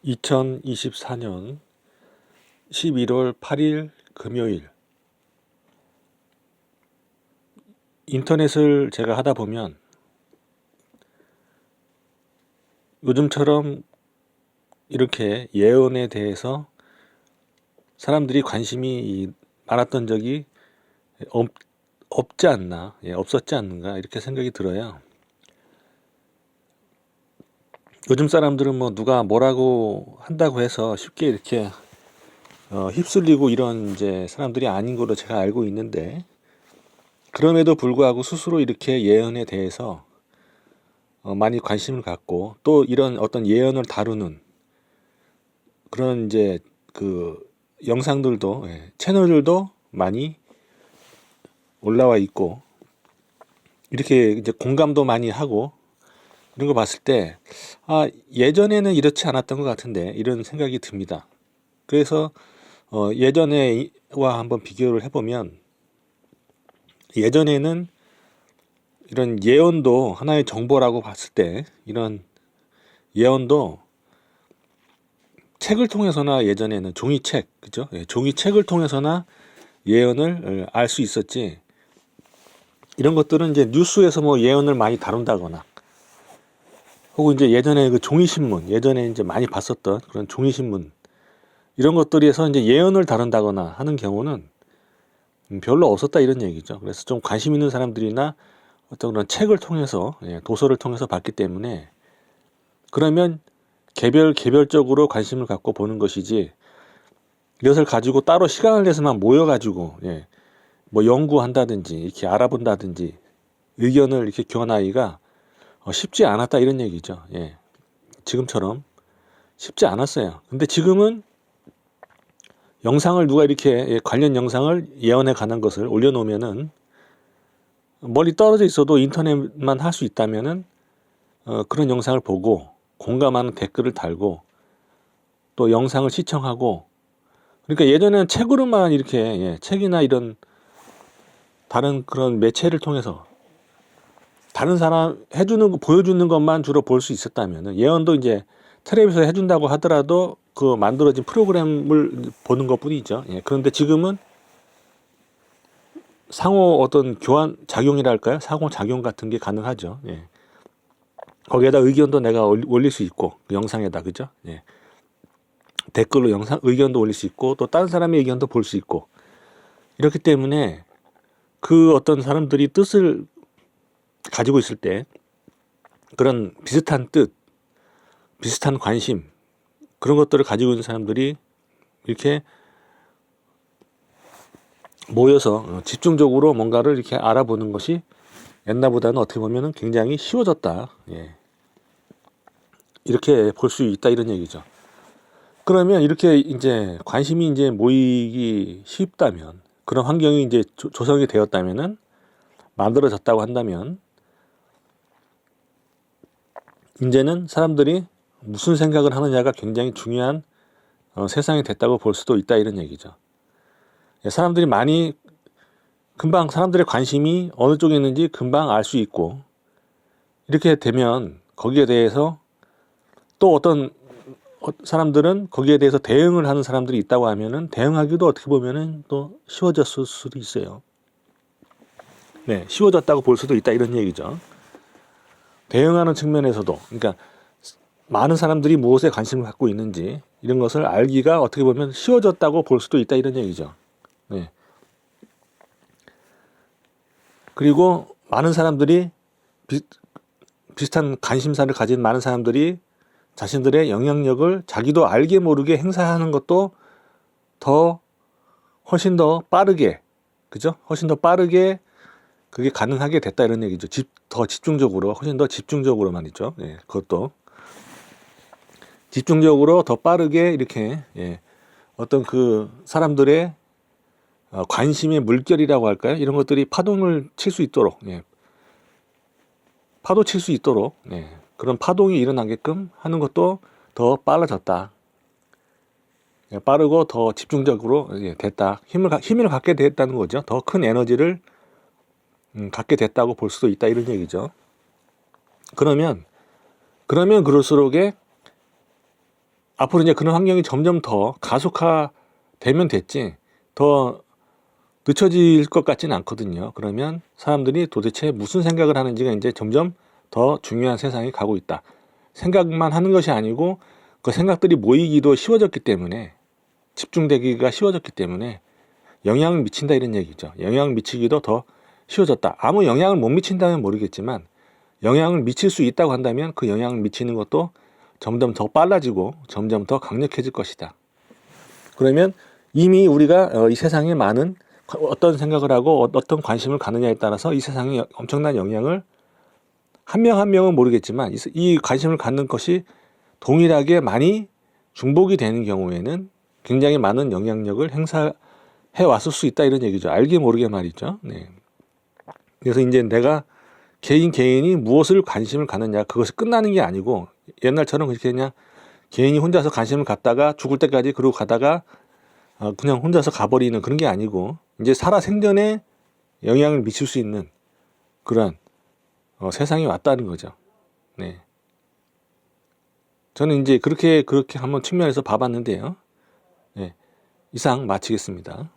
2024년 11월 8일 금요일. 인터넷을 제가 하다 보면 요즘처럼 이렇게 예언에 대해서 사람들이 관심이 많았던 적이 없지 않나, 없었지 않는가 이렇게 생각이 들어요. 요즘 사람들은 뭐 누가 뭐라고 한다고 해서 쉽게 이렇게 휩쓸리고 이런 이제 사람들이 아닌 걸로 제가 알고 있는데, 그럼에도 불구하고 스스로 이렇게 예언에 대해서 많이 관심을 갖고 또 이런 어떤 예언을 다루는 그런 이제 그 영상들도, 채널들도 많이 올라와 있고, 이렇게 이제 공감도 많이 하고 이런 거 봤을 때 예전에는 이렇지 않았던 것 같은데 이런 생각이 듭니다. 그래서 예전에와 한번 비교를 해보면, 예전에는 이런 예언도 하나의 정보라고 봤을 때, 이런 예언도 책을 통해서나, 예전에는 종이책, 그죠? 종이책을 통해서나 예언을 알 수 있었지, 이런 것들은 이제 뉴스에서 뭐 예언을 많이 다룬다거나, 혹은 이제 예전에 그 종이신문, 예전에 이제 많이 봤었던 그런 종이신문, 이런 것들에서 이제 예언을 다룬다거나 하는 경우는 별로 없었다 이런 얘기죠. 그래서 좀 관심 있는 사람들이나 어떤 그런 책을 통해서, 도서를 통해서 봤기 때문에, 그러면 개별적으로 관심을 갖고 보는 것이지, 이것을 가지고 따로 시간을 내서만 모여가지고 뭐 연구한다든지 이렇게 알아본다든지 의견을 이렇게 교환하기가 쉽지 않았다 이런 얘기죠. 지금처럼 쉽지 않았어요. 근데 지금은 영상을 누가 이렇게 관련 영상을 예언에 관한 것을 올려놓으면은, 멀리 떨어져 있어도 인터넷만 할 수 있다면은 그런 영상을 보고 공감하는 댓글을 달고 또 영상을 시청하고, 그러니까 예전에는 책으로만 이렇게 책이나 이런 다른 그런 매체를 통해서 다른 사람 해주는 거, 보여주는 것만 주로 볼 수 있었다면은, 예언도 이제 텔레비전에서 해준다고 하더라도 그 만들어진 프로그램을 보는 것뿐이죠. 그런데 지금은 상호 어떤 교환 작용이랄까요? 상호 작용 같은 게 가능하죠. 거기에다 의견도 내가 올릴 수 있고, 그 영상에다, 그죠? 댓글로 영상 의견도 올릴 수 있고, 또 다른 사람의 의견도 볼 수 있고, 이렇기 때문에 그 어떤 사람들이 뜻을 가지고 있을 때 그런 비슷한 뜻, 비슷한 관심, 그런 것들을 가지고 있는 사람들이 이렇게 모여서 집중적으로 뭔가를 이렇게 알아보는 것이 옛날보다는 어떻게 보면 굉장히 쉬워졌다. 이렇게 볼 수 있다 이런 얘기죠. 그러면 이렇게 이제 관심이 이제 모이기 쉽다면, 그런 환경이 이제 조성이 되었다면은, 만들어졌다고 한다면, 이제는 사람들이 무슨 생각을 하느냐가 굉장히 중요한 세상이 됐다고 볼 수도 있다 이런 얘기죠. 사람들이 많이, 금방 사람들의 관심이 어느 쪽에 있는지 금방 알 수 있고, 이렇게 되면 거기에 대해서 또 어떤 사람들은 거기에 대해서 대응을 하는 사람들이 있다고 하면은, 대응하기도 어떻게 보면은 또 쉬워졌을 수도 있어요. 쉬워졌다고 볼 수도 있다 이런 얘기죠. 대응하는 측면에서도, 그러니까 많은 사람들이 무엇에 관심을 갖고 있는지 이런 것을 알기가 어떻게 보면 쉬워졌다고 볼 수도 있다 이런 얘기죠. 그리고 많은 사람들이 비슷한 관심사를 가진 많은 사람들이 자신들의 영향력을 자기도 알게 모르게 행사하는 것도 훨씬 더 빠르게, 그죠? 훨씬 더 빠르게 그게 가능하게 됐다 이런 얘기죠. 더 집중적으로, 훨씬 더 집중적으로 말이죠. 그것도 집중적으로 더 빠르게 이렇게 어떤 그 사람들의 관심의 물결이라고 할까요? 이런 것들이 파동을 칠 수 있도록, 파도 칠 수 있도록, 그런 파동이 일어나게끔 하는 것도 더 빨라졌다. 빠르고 더 집중적으로 됐다. 힘을 갖게 됐다는 거죠. 더 큰 에너지를 갖게 됐다고 볼 수도 있다 이런 얘기죠. 그러면 그럴수록에 앞으로 이제 그런 환경이 점점 더 가속화되면 됐지 더 늦춰질 것 같지는 않거든요. 그러면 사람들이 도대체 무슨 생각을 하는지가 이제 점점 더 중요한 세상이 가고 있다. 생각만 하는 것이 아니고 그 생각들이 모이기도 쉬워졌기 때문에 집중되기가 쉬워졌기 때문에 영향을 미친다 이런 얘기죠. 영향을 미치기도 더 쉬워졌다. 아무 영향을 못 미친다면 모르겠지만 영향을 미칠 수 있다고 한다면 그 영향을 미치는 것도 점점 더 빨라지고 점점 더 강력해질 것이다. 그러면 이미 우리가 이 세상에 많은 어떤 생각을 하고 어떤 관심을 갖느냐에 따라서 이 세상에 엄청난 영향을 한 명 한 명은 모르겠지만 이 관심을 갖는 것이 동일하게 많이 중복이 되는 경우에는 굉장히 많은 영향력을 행사해 왔을 수 있다 이런 얘기죠. 알게 모르게 말이죠. 네. 그래서 이제 내가 개인이 무엇을 관심을 갖느냐 그것이 끝나는 게 아니고 옛날처럼 그렇게 그냥 개인이 혼자서 관심을 갖다가 죽을 때까지 그러고 가다가 그냥 혼자서 가버리는 그런 게 아니고 이제 살아 생전에 영향을 미칠 수 있는 그런 세상이 왔다는 거죠. 네. 저는 이제 그렇게 한번 측면에서 봐봤는데요. 네. 이상 마치겠습니다.